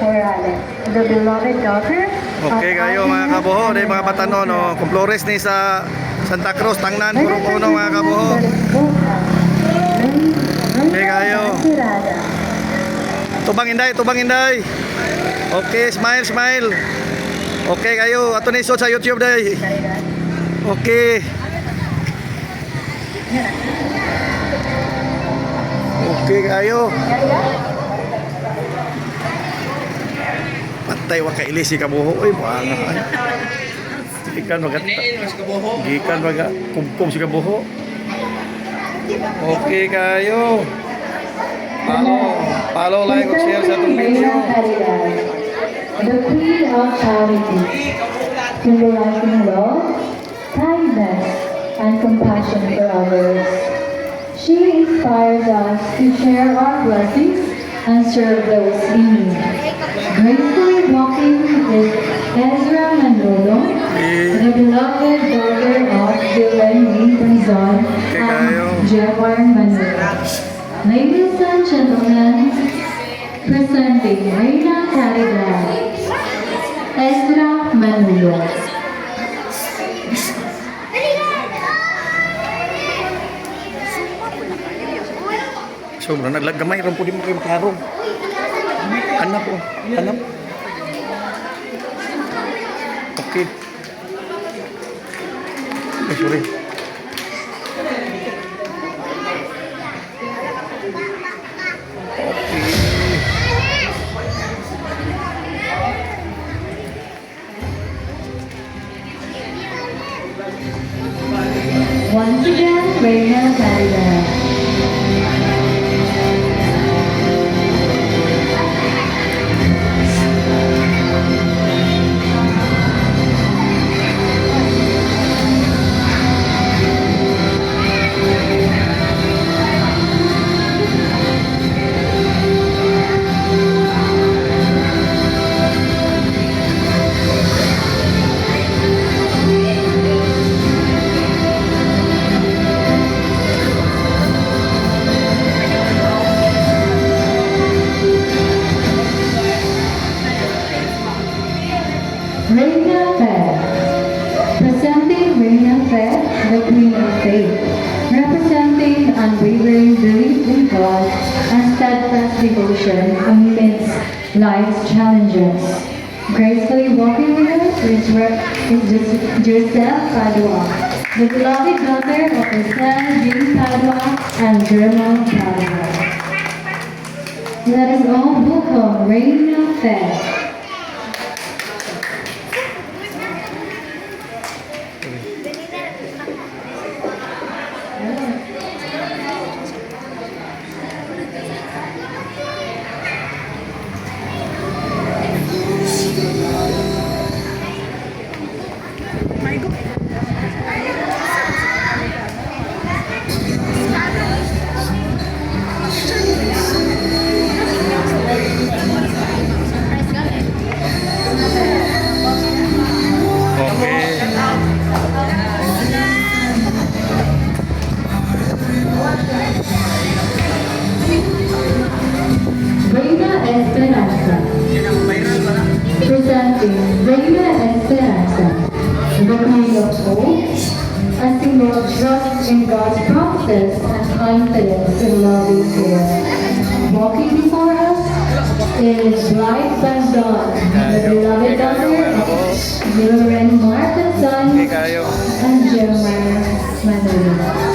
Morales, the beloved daughter Okay kayo mga kabuho, dahil mga batanon, no? Kung Flores ni sa Santa Cruz, Tangnan, Purong-Uno mga kabuho. Okay kayo. Tubang Inday, Tubang Inday. Okay, smile, smile. Okay kayo, ato ni sa YouTube day. Okay. Okay kayo. Patay wa kaili si kabuho oy buanga. Gikan maga. Gikan maga kumkum si kabuho. Okay kayo. Follow like ug share sa atong video. The Queen of Charity, symbolizing love, kindness, and compassion for others. She inspires us to share our blessings and serve those in need. Gracefully walking is Ezra Manolo, the beloved daughter of Giovanni Brazon and Jewar Manolo. Ladies and gentlemen, presenting Reina Caridad, Ezra Manolo. Sobra naglagamay ron po di mo kayo makarong. Hanap po, hanap. Okay. Ay, sorry. Once again, Reina Caridad. Reina Fair. Presenting Reina Fair, the Queen of Faith. Representing unwavering belief in God and steadfast devotion amidst life's challenges. Gracefully walking with us is Joseph Padua, the beloved daughter of Giselle Jean Padua and German Padua. Let us all welcome Reina Fair. Reina Esperanza. Presenting Reina Esperanza, the Queen of Hope, a symbol of trust in God's promises and confidence in love and care. Walking before us is Blythe Bandon, the beloved daughter of Gilbert Mark and Son and Jeremiah Manolo.